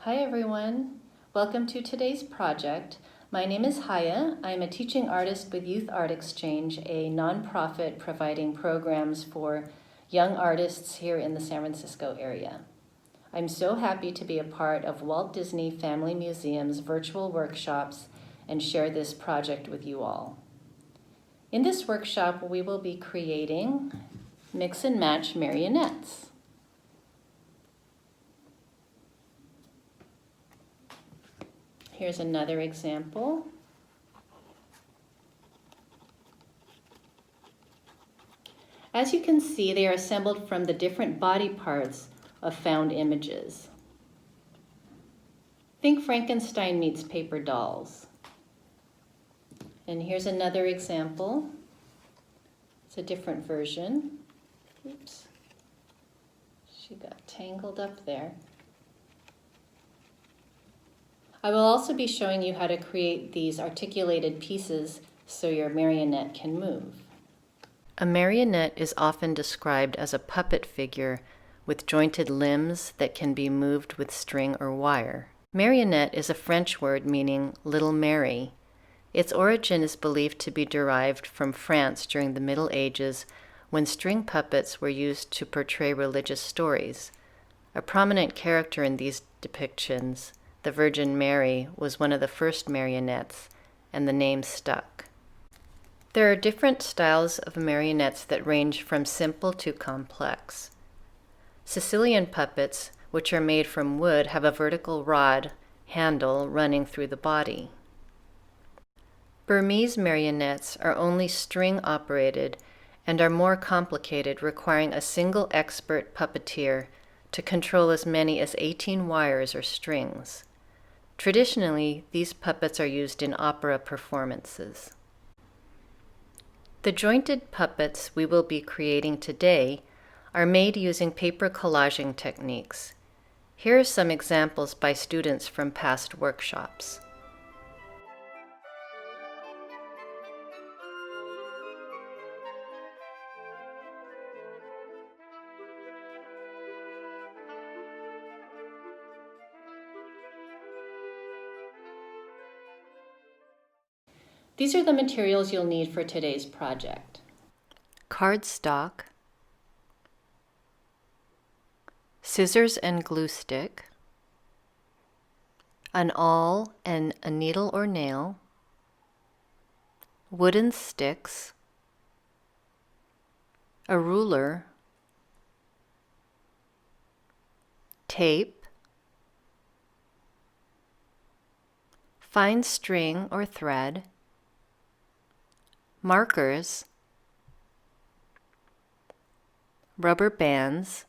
Hi everyone, welcome to today's project. My name is Haya. I'm a teaching artist with Youth Art Exchange, a nonprofit providing programs for young artists here in the San Francisco area. I'm so happy to be a part of Walt Disney Family Museum's virtual workshops and share this project with you all. In this workshop, we will be creating mix and match marionettes. Here's another example. As you can see, they are assembled from the different body parts of found images. Think Frankenstein meets paper dolls. And here's another example. It's a different version. Oops. She got tangled up there. I will also be showing you how to create these articulated pieces so your marionette can move. A marionette is often described as a puppet figure with jointed limbs that can be moved with string or wire. Marionette is a French word meaning little Mary. Its origin is believed to be derived from France during the Middle Ages when string puppets were used to portray religious stories. A prominent character in these depictions, the Virgin Mary, was one of the first marionettes, and the name stuck. There are different styles of marionettes that range from simple to complex. Sicilian puppets, which are made from wood, have a vertical rod handle running through the body. Burmese marionettes are only string-operated and are more complicated, requiring a single expert puppeteer to control as many as 18 wires or strings. Traditionally, these puppets are used in opera performances. The jointed puppets we will be creating today are made using paper collaging techniques. Here are some examples by students from past workshops. These are the materials you'll need for today's project. Cardstock, scissors and glue stick, an awl and a needle or nail, wooden sticks, a ruler, tape, fine string or thread, markers, rubber bands,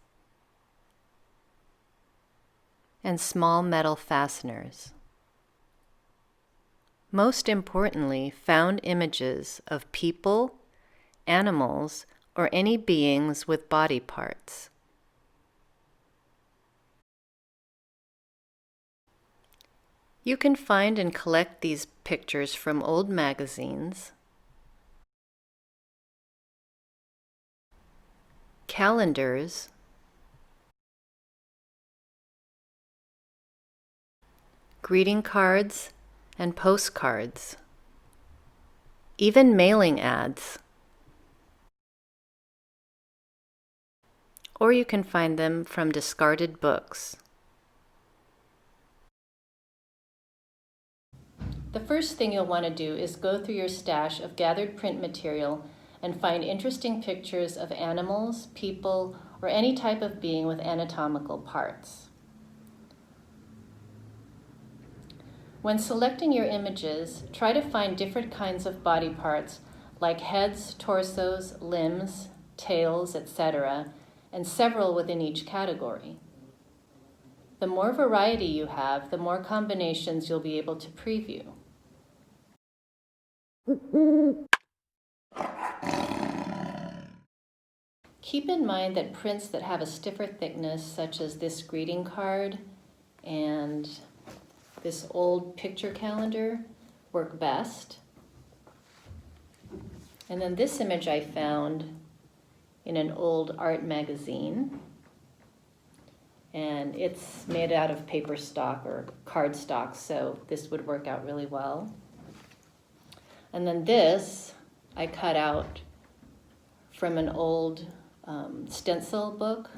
and small metal fasteners. Most importantly, found images of people, animals, or any beings with body parts. You can find and collect these pictures from old magazines, calendars, greeting cards, and postcards, even mailing ads. Or you can find them from discarded books. The first thing you'll want to do is go through your stash of gathered print material and find interesting pictures of animals, people, or any type of being with anatomical parts. When selecting your images, try to find different kinds of body parts like heads, torsos, limbs, tails, etc., and several within each category. The more variety you have, the more combinations you'll be able to preview. Keep in mind that prints that have a stiffer thickness, such as this greeting card and this old picture calendar, work best. And then this image I found in an old art magazine. And it's made out of paper stock or cardstock, so this would work out really well. And then this I cut out from an old stencil book,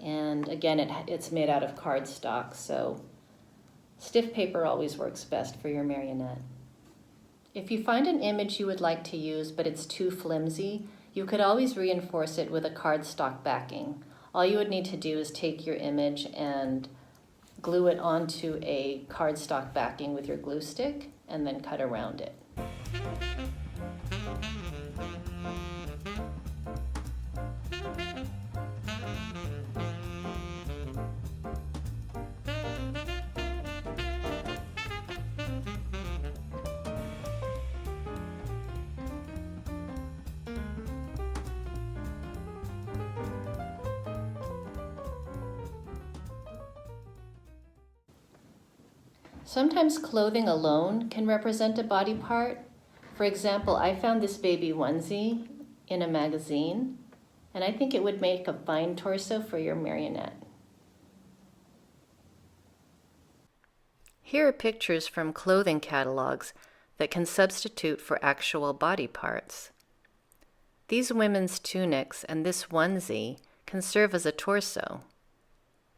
and again it's made out of cardstock, so stiff paper always works best for your marionette. If you find an image you would like to use but it's too flimsy, you could always reinforce it with a cardstock backing. All you would need to do is take your image and glue it onto a cardstock backing with your glue stick and then cut around it. Sometimes clothing alone can represent a body part. For example, I found this baby onesie in a magazine, and I think it would make a fine torso for your marionette. Here are pictures from clothing catalogs that can substitute for actual body parts. These women's tunics and this onesie can serve as a torso,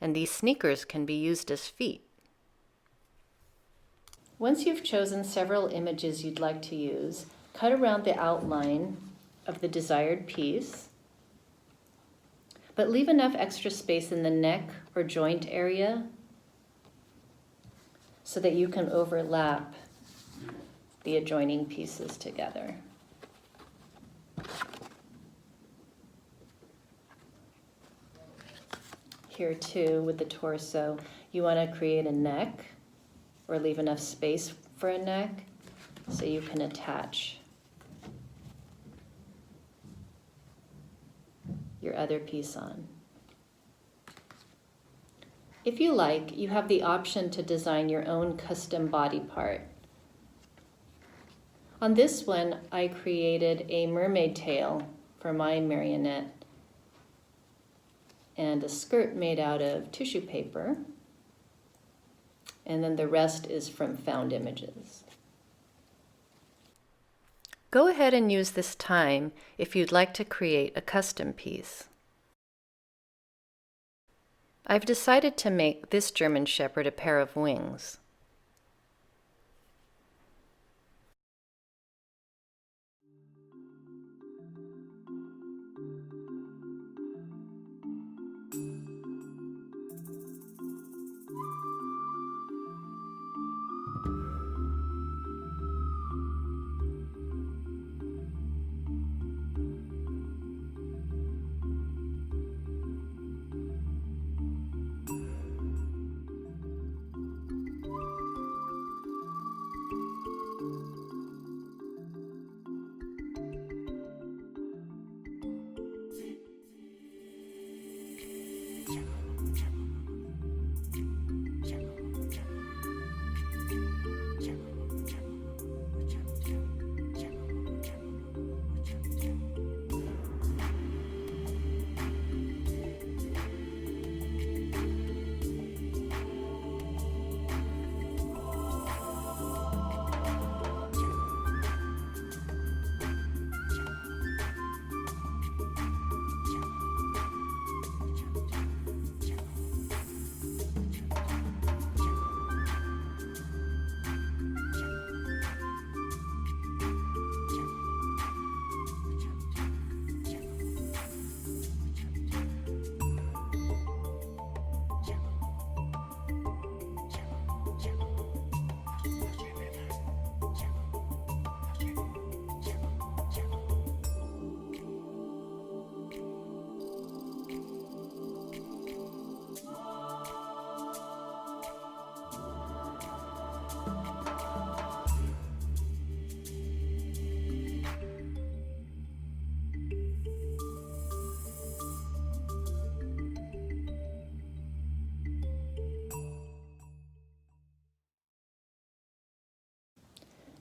and these sneakers can be used as feet. Once you've chosen several images you'd like to use, cut around the outline of the desired piece, but leave enough extra space in the neck or joint area so that you can overlap the adjoining pieces together. Here too, with the torso, you want to create a neck or leave enough space for a neck so you can attach your other piece on. If you like, you have the option to design your own custom body part. On this one, I created a mermaid tail for my marionette and a skirt made out of tissue paper. And then the rest is from found images. Go ahead and use this time if you'd like to create a custom piece. I've decided to make this German Shepherd a pair of wings.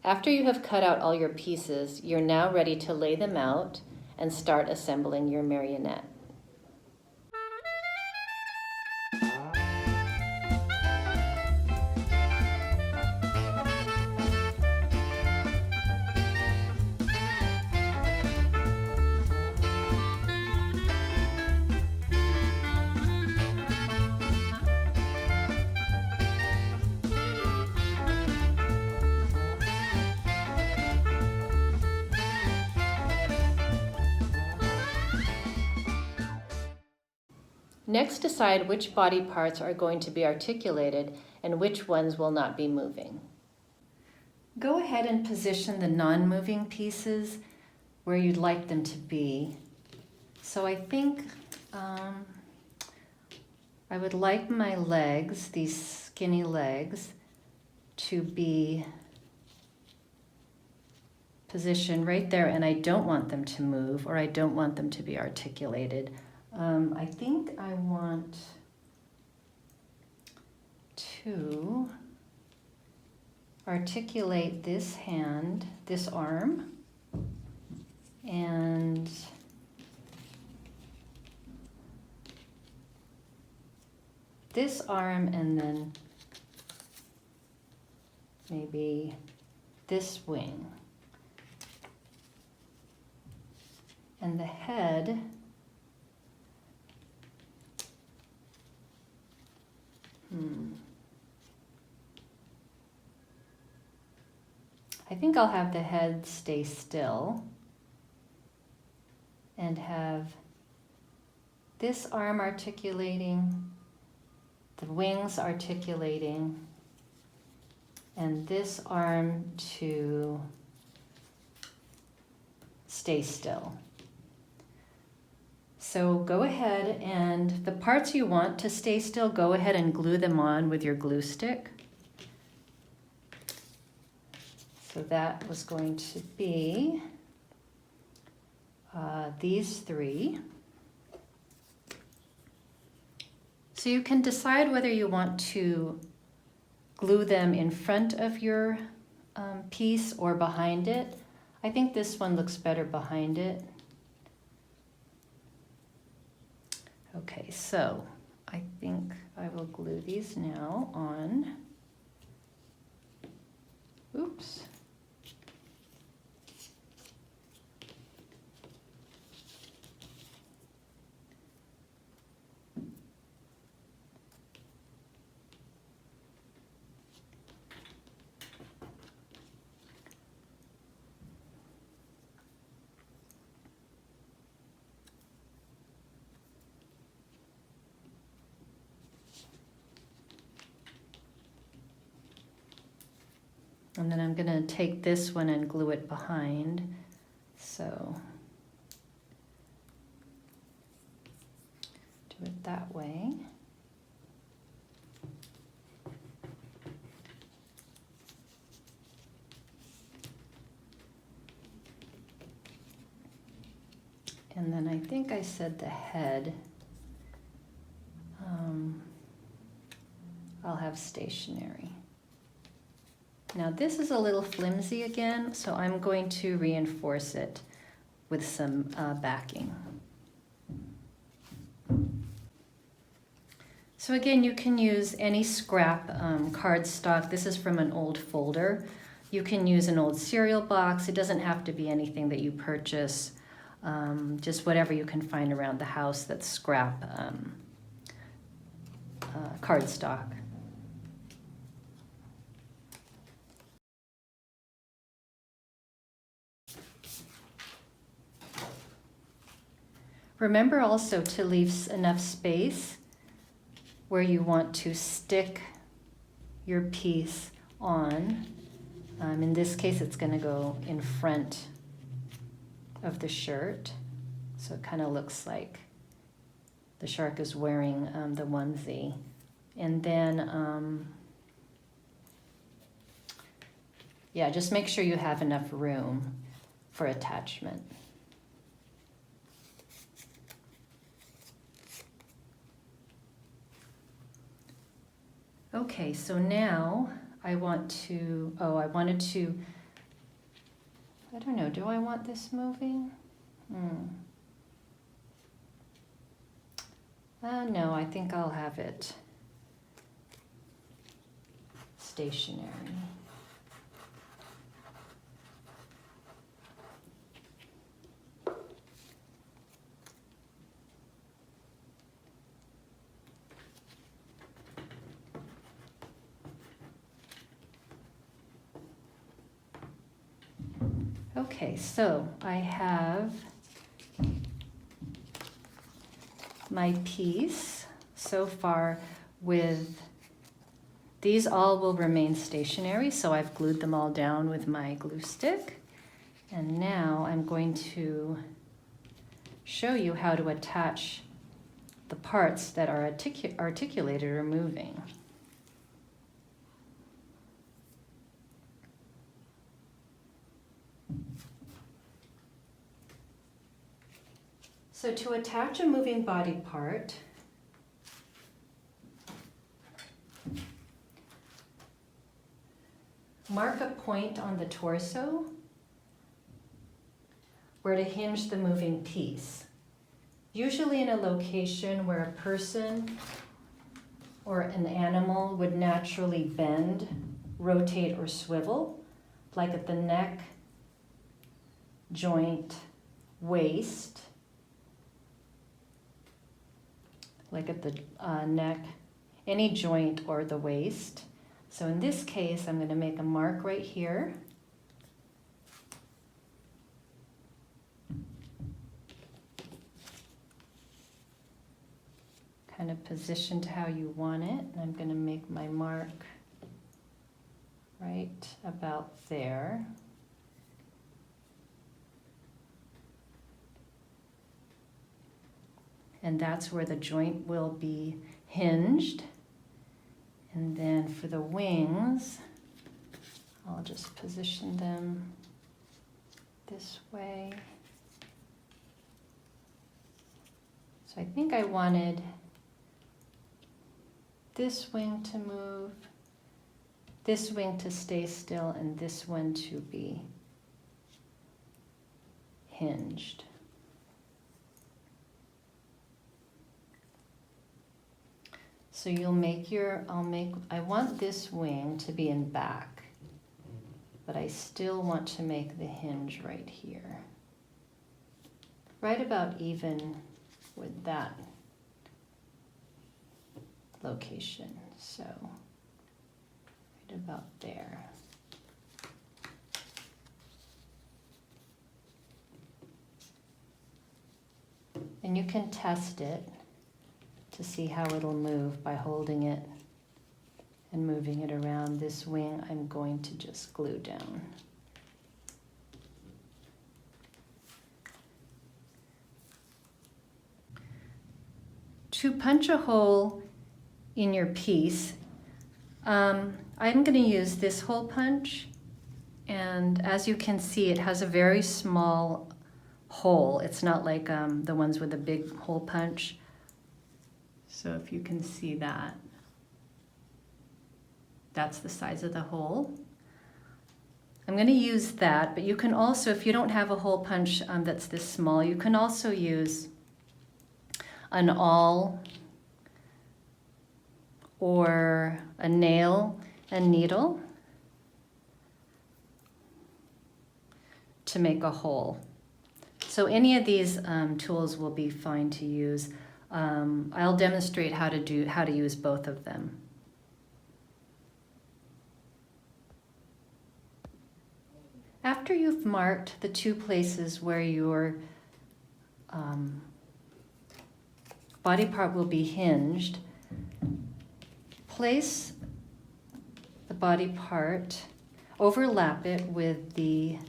After you have cut out all your pieces, you're now ready to lay them out and start assembling your marionette. Next, decide which body parts are going to be articulated and which ones will not be moving. Go ahead and position the non-moving pieces where you'd like them to be. So I think I would like my legs, these skinny legs, to be positioned right there, and I don't want them to move, or I don't want them to be articulated. I think I want to articulate this hand, this arm, and this arm, and then maybe this wing. And the head, I think I'll have the head stay still and have this arm articulating, the wings articulating, and this arm to stay still. So go ahead, and the parts you want to stay still, go ahead and glue them on with your glue stick. So that was going to be these three. So you can decide whether you want to glue them in front of your piece or behind it. I think this one looks better behind it. Okay, so I think I will glue these now on. Oops. And then I'm going to take this one and glue it behind. So do it that way. And then I think I said the head I'll have stationary. Now this is a little flimsy again, so I'm going to reinforce it with some backing. So again, you can use any scrap cardstock. This is from an old folder. You can use an old cereal box. It doesn't have to be anything that you purchase, just whatever you can find around the house that's scrap cardstock. Remember also to leave enough space where you want to stick your piece on. In this case, it's going to go in front of the shirt. So it kind of looks like the shark is wearing the onesie. And then, yeah, just make sure you have enough room for attachment. Okay, so now I want to, I wanted to, I don't know, do I want this moving? No, I think I'll have it stationary. Okay, so I have my piece. so far with these all will remain stationary, so I've glued them all down with my glue stick. And now I'm going to show you how to attach the parts that are articulated or moving. So to attach a moving body part, mark a point on the torso where to hinge the moving piece. Usually in a location where a person or an animal would naturally bend, rotate, or swivel, like at the neck, joint, waist, like at the neck, any joint or the waist. So in this case, I'm going to make a mark right here. Kind of positioned how you want it. And I'm going to make my mark right about there. And that's where the joint will be hinged. And then for the wings, I'll just position them this way. So I think I wanted this wing to move, this wing to stay still, and this one to be hinged. So you'll make your, I want this wing to be in back, but I still want to make the hinge right here. Right about even with that location, so right about there. And you can test it to see how it'll move by holding it and moving it around. This wing I'm going to just glue down. To punch a hole in your piece, I'm going to use this hole punch, and as you can see, it has a very small hole. It's not like the ones with a big hole punch. So if you can see that, that's the size of the hole. I'm going to use that, but you can also, if you don't have a hole punch that's this small, you can also use an awl or a nail and needle to make a hole. So any of these tools will be fine to use. I'll demonstrate how to use both of them. After you've marked the two places where your body part will be hinged, place the body part, overlap it with the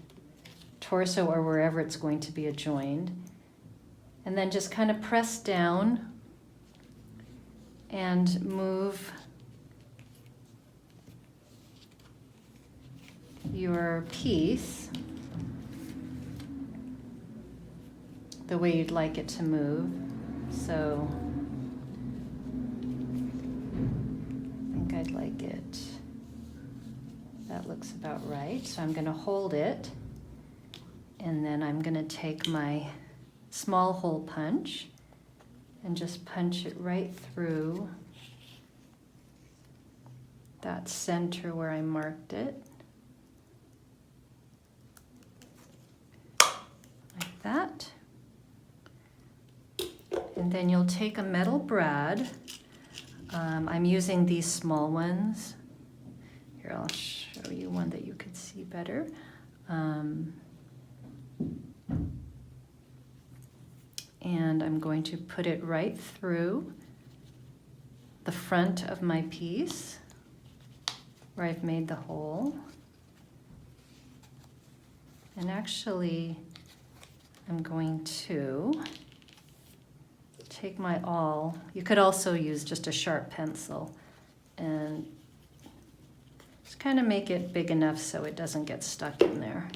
torso or wherever it's going to be joined, and then just kind of press down and move your piece the way you'd like it to move. So I think I'd like it. That looks about right. So I'm going to hold it, and then I'm going to take my small hole punch and just punch it right through that center where I marked it. Like that. And then you'll take a metal brad. I'm using these small ones. Here, I'll show you one that you could see better. And I'm going to put it right through the front of my piece where I've made the hole. And actually, I'm going to take my awl. You could also use just a sharp pencil and just kind of make it big enough so it doesn't get stuck in there.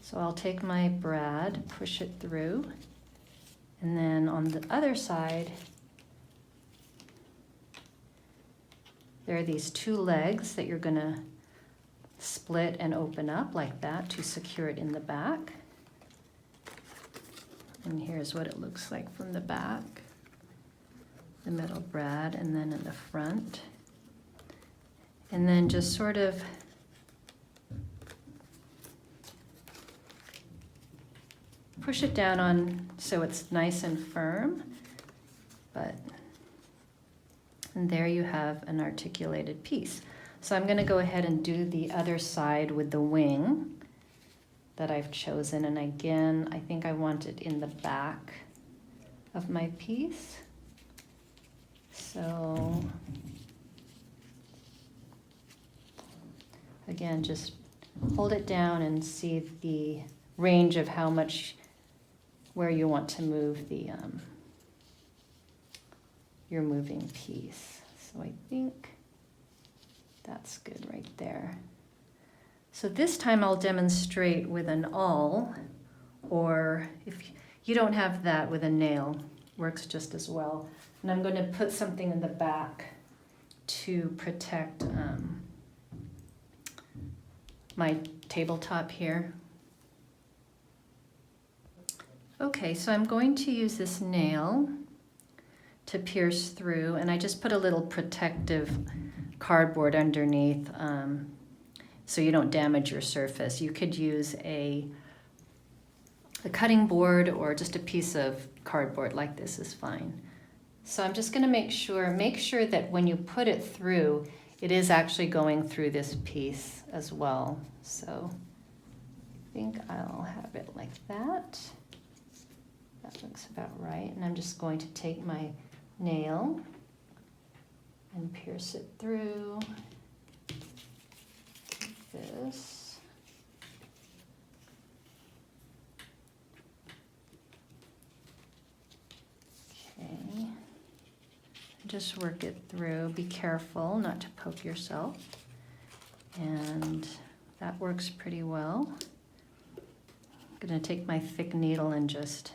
So I'll take my brad, push it through, and then on the other side, there are these two legs that you're going to split and open up like that to secure it in the back. And here's what it looks like from the back, the middle brad, and then in the front. And then just sort of push it down on so it's nice and firm. And there you have an articulated piece. So I'm going to go ahead and do the other side with the wing that I've chosen. And again, I think I want it in the back of my piece. So again, just hold it down and see the range of how much, where you want to move the your moving piece. So I think that's good right there. So this time I'll demonstrate with an awl, or if you don't have that, with a nail, works just as well. And I'm going to put something in the back to protect my tabletop here. Okay, so I'm going to use this nail to pierce through, and I just put a little protective cardboard underneath so you don't damage your surface. You could use a cutting board or just a piece of cardboard like this is fine. So I'm just going to make sure that when you put it through, it is actually going through this piece as well. So I think I'll have it like that. That looks about right. And I'm just going to take my nail and pierce it through like this. Okay. Just work it through. Be careful not to poke yourself. And that works pretty well. I'm going to take my thick needle and just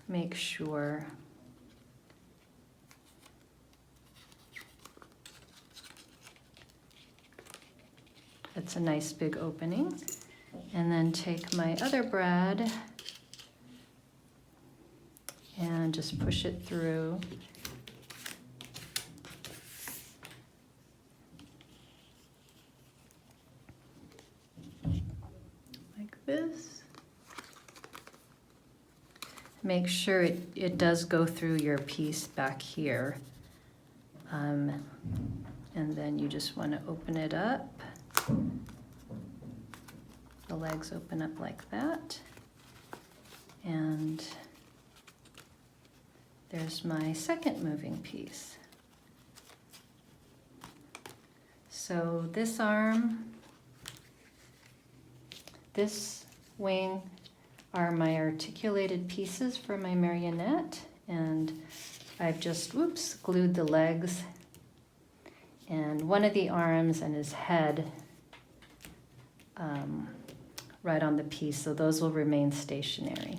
make sure it's a nice big opening. And then take my other brad and just push it through. Like this. Make sure it does go through your piece back here. And then you just want to open it up. The legs open up like that. And there's my second moving piece. So this arm, this wing are my articulated pieces for my marionette, and I've just, glued the legs and one of the arms and his head right on the piece, so those will remain stationary.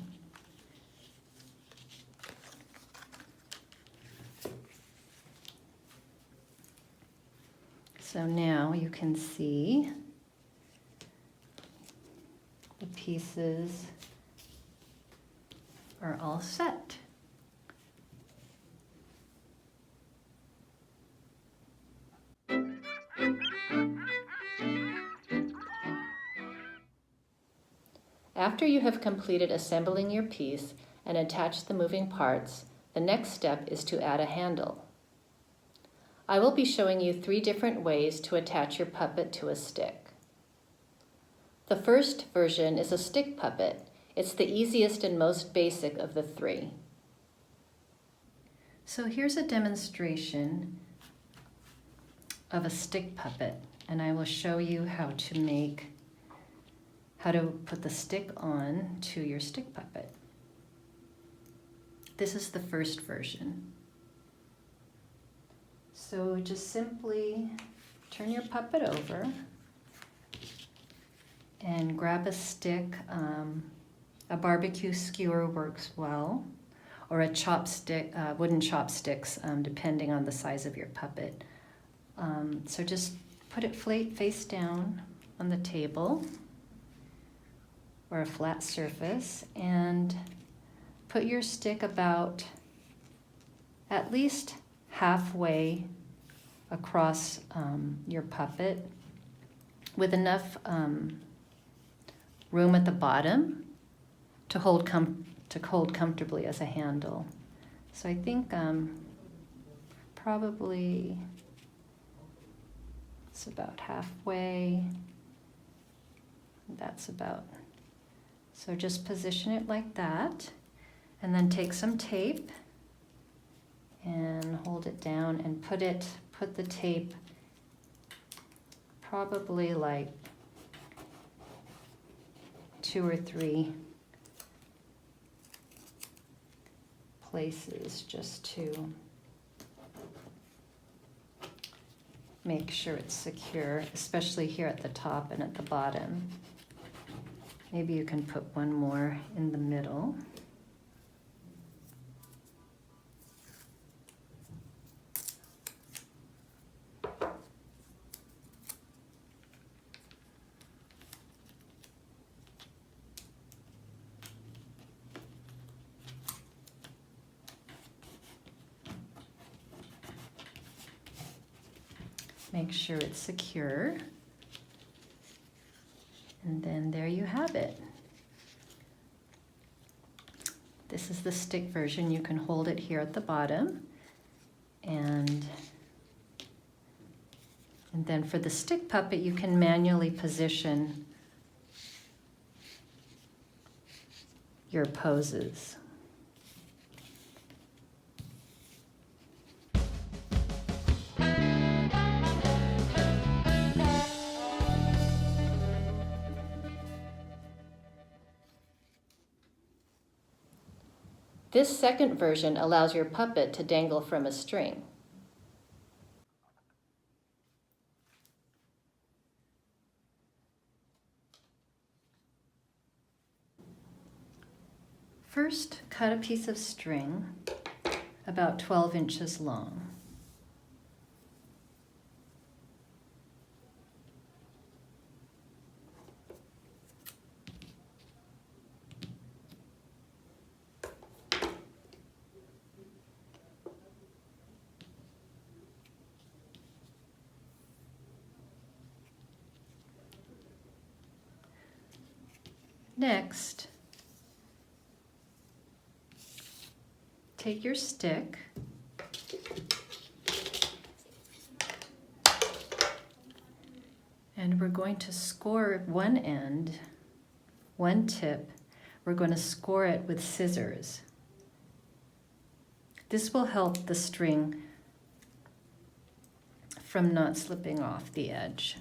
So now you can see the pieces are all set. After you have completed assembling your piece and attached the moving parts, the next step is to add a handle. I will be showing you 3 different ways to attach your puppet to a stick. The first version is a stick puppet. It's the easiest and most basic of the 3. So here's a demonstration of a stick puppet, and I will show you how to put the stick on to your stick puppet. This is the first version. So just simply turn your puppet over and grab a stick. A barbecue skewer works well, or a chopstick, wooden chopsticks, depending on the size of your puppet. So just put it face down on the table or a flat surface and put your stick about at least halfway across your puppet with enough room at the bottom to hold comfortably as a handle. So I think probably it's about halfway. That's about. So just position it like that, and then take some tape and hold it down and put the tape probably like 2 or 3 places just to make sure it's secure, especially here at the top and at the bottom. Maybe you can put one more in the middle. Make sure it's secure. And then there you have it. This is the stick version. You can hold it here at the bottom. And then for the stick puppet, you can manually position your poses. This second version allows your puppet to dangle from a string. First, cut a piece of string about 12 inches long. Next, take your stick and we're going to score one end, one tip. We're going to score it with scissors. This will help the string from not slipping off the edge.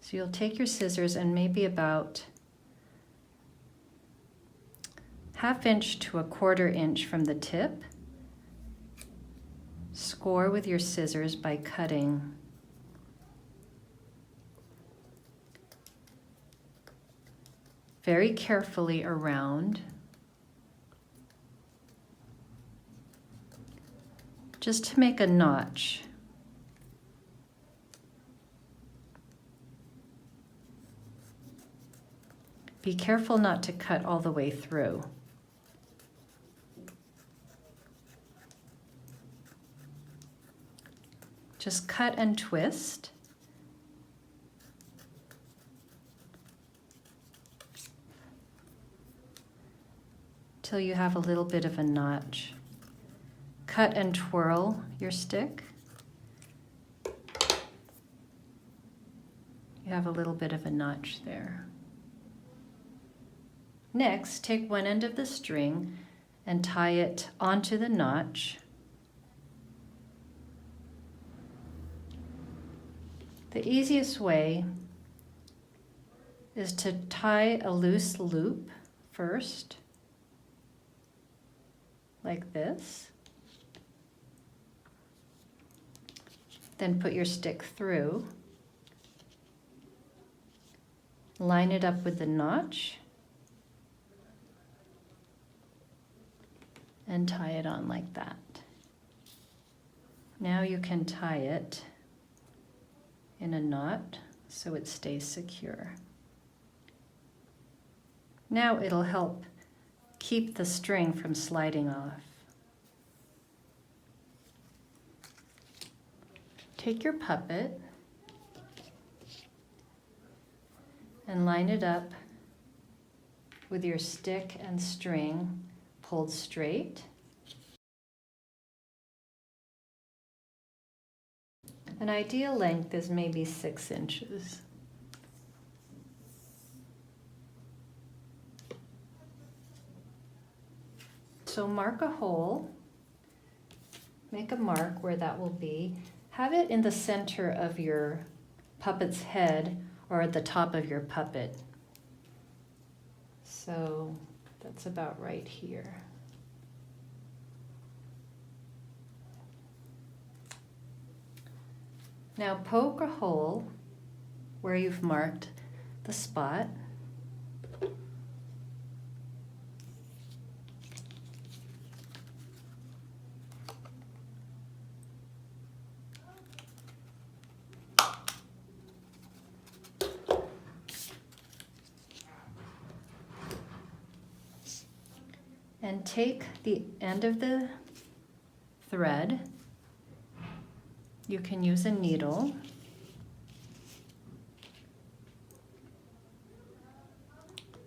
So you'll take your scissors and maybe about 1/2 inch to 1/4 inch from the tip, score with your scissors by cutting very carefully around, just to make a notch. Be careful not to cut all the way through. Just cut and twist. Till you have a little bit of a notch. Cut and twirl your stick. You have a little bit of a notch there. Next, take one end of the string and tie it onto the notch. The easiest way is to tie a loose loop first, like this. Then put your stick through. Line it up with the notch and tie it on like that. Now you can tie it in a knot so it stays secure. Now it'll help keep the string from sliding off. Take your puppet and line it up with your stick and string pulled straight. An ideal length is maybe 6 inches. So mark a hole, make a mark where that will be. Have it in the center of your puppet's head or at the top of your puppet. So that's about right here. Now poke a hole where you've marked the spot. And take the end of the thread. You can use a needle.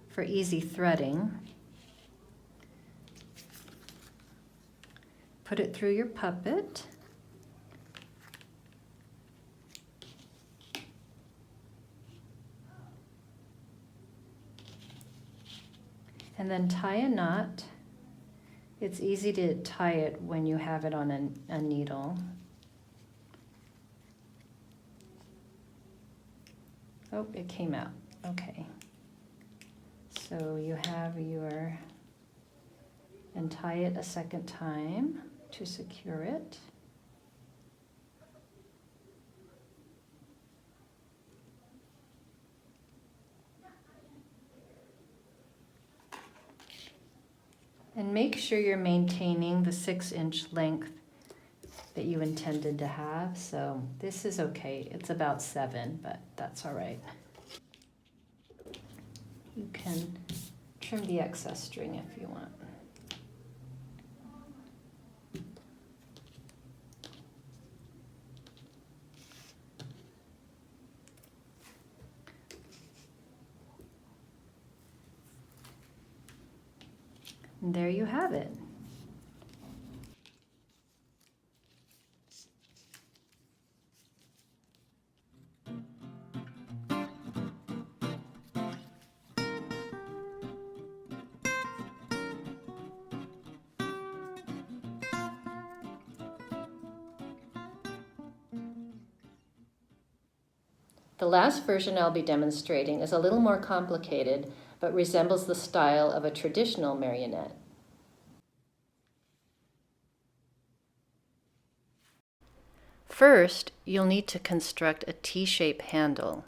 For easy threading. Put it through your puppet. And then tie a knot. It's easy to tie it when you have it on a needle. Oh, it came out. Okay. So you have your, and tie it a second time to secure it. And make sure you're maintaining the 6-inch length that you intended to have. So this is okay. It's about 7, but that's all right. You can trim the excess string if you want. And there you have it. The last version I'll be demonstrating is a little more complicated, but resembles the style of a traditional marionette. First, you'll need to construct a T-shape handle.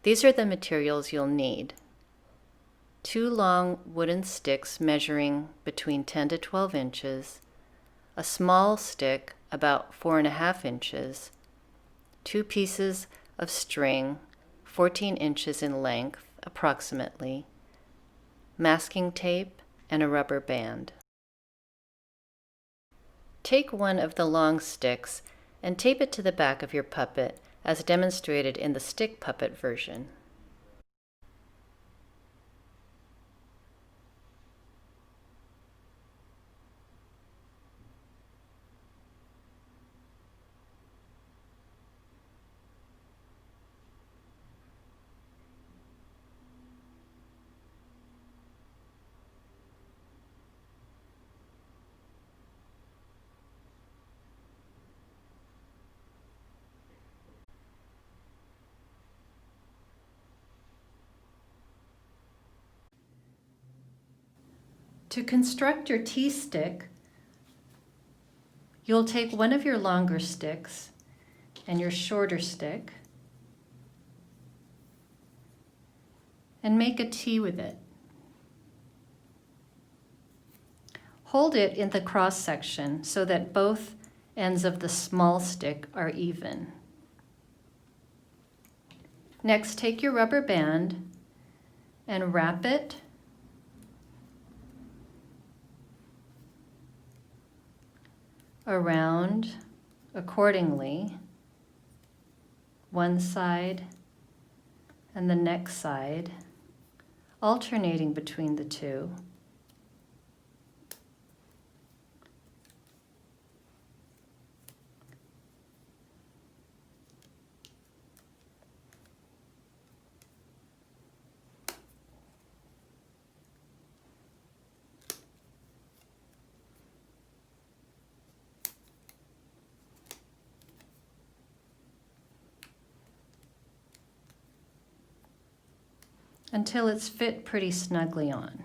These are the materials you'll need. 2 long wooden sticks measuring between 10 to 12 inches, a small stick about 4.5 inches, 2 pieces of string 14 inches in length approximately, masking tape, and a rubber band. Take one of the long sticks and tape it to the back of your puppet as demonstrated in the stick puppet version. To construct your T-stick, you'll take one of your longer sticks and your shorter stick and make a T with it. Hold it in the cross section so that both ends of the small stick are even. Next, take your rubber band and wrap it around accordingly, one side and the next side, alternating between the two. Until it's fit pretty snugly on.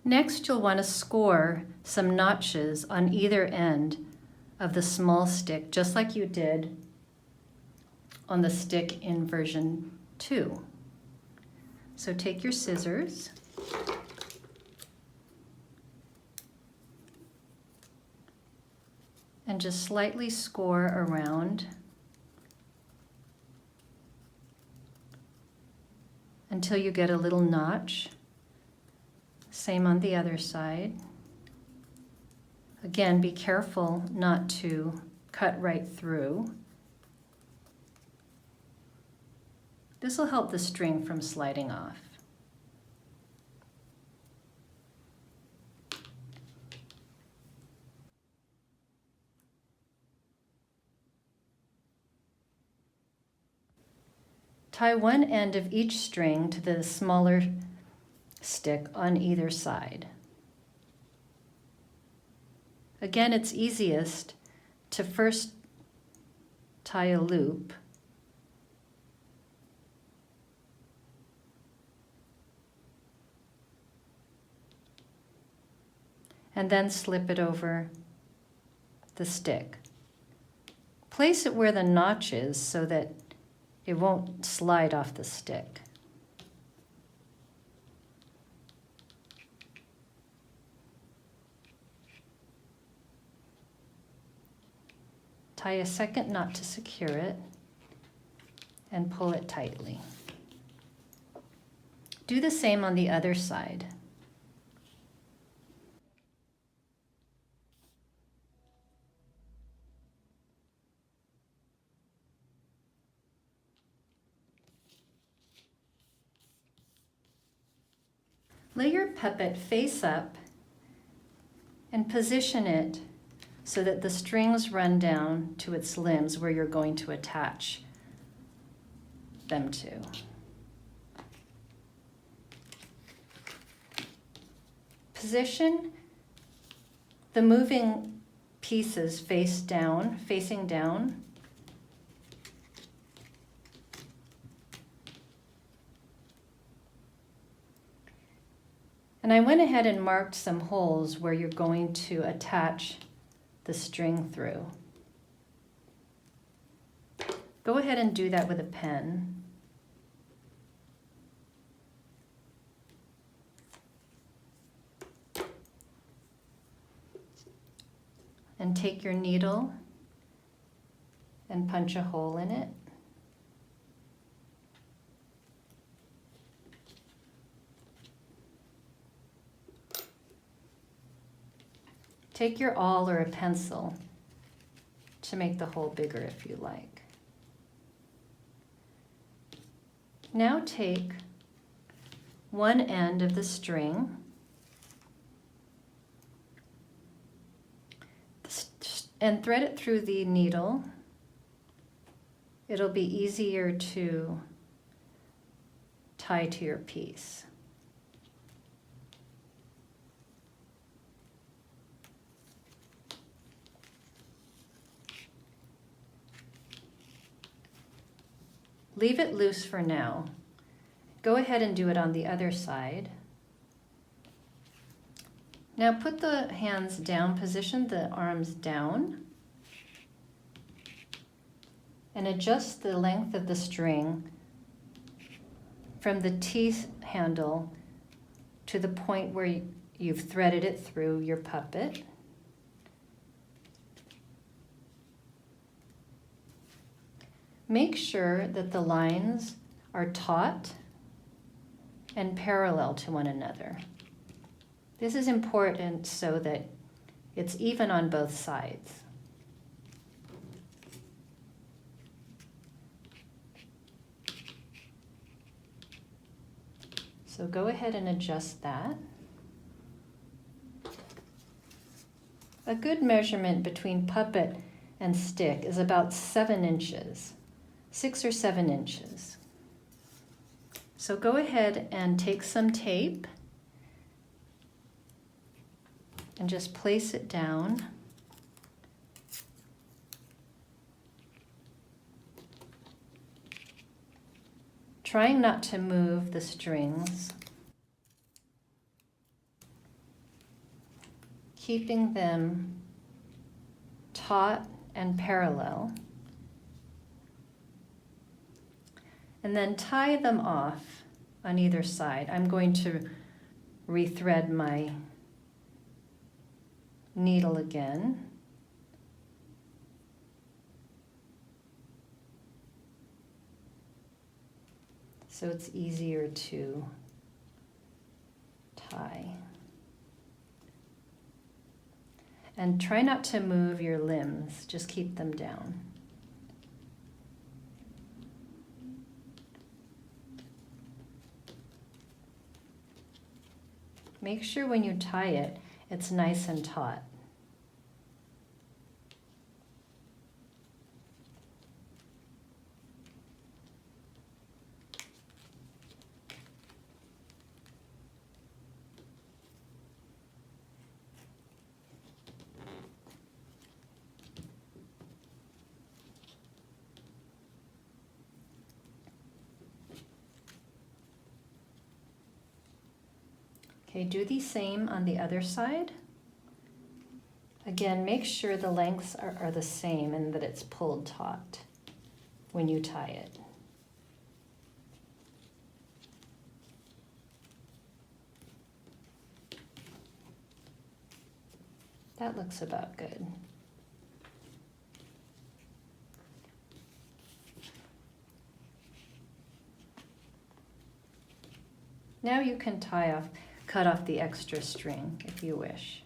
Next, you'll want to score some notches on either end of the small stick, just like you did on the stick in version 2. So take your scissors and just slightly score around until you get a little notch. Same on the other side. Again, be careful not to cut right through. This will help the string from sliding off. Tie one end of each string to the smaller stick on either side. Again, it's easiest to first tie a loop and then slip it over the stick. Place it where the notch is so that it won't slide off the stick. Tie a second knot to secure it and pull it tightly. Do the same on the other side. Lay your puppet face up and position it so that the strings run down to its limbs where you're going to attach them to. Position the moving pieces facing down. And I went ahead and marked some holes where you're going to attach the string through. Go ahead and do that with a pen. And take your needle and punch a hole in it. Take your awl or a pencil to make the hole bigger if you like. Now take one end of the string and thread it through the needle. It'll be easier to tie to your piece. Leave it loose for now. Go ahead and do it on the other side. Now put the hands down, position the arms down, and adjust the length of the string from the teeth handle to the point where you've threaded it through your puppet. Make sure that the lines are taut and parallel to one another. This is important so that it's even on both sides. So go ahead and adjust that. A good measurement between puppet and stick is about 7 inches, 6 or 7 inches. So go ahead and take some tape and just place it down. Trying not to move the strings, keeping them taut and parallel, and then tie them off on either side. I'm going to rethread my needle again. So it's easier to tie. And try not to move your limbs, just keep them down. Make sure when you tie it, it's nice and taut. Okay, do the same on the other side. Again, make sure the lengths are the same and that it's pulled taut when you tie it. That looks about good. Now you can cut off the extra string if you wish.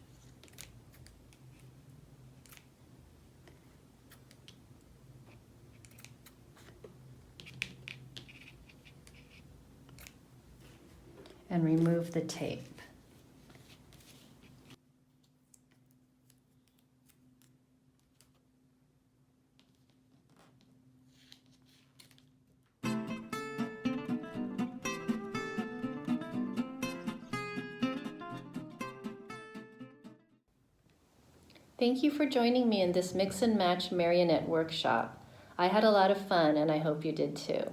And remove the tape. Thank you for joining me in this mix and match marionette workshop. I had a lot of fun and I hope you did too.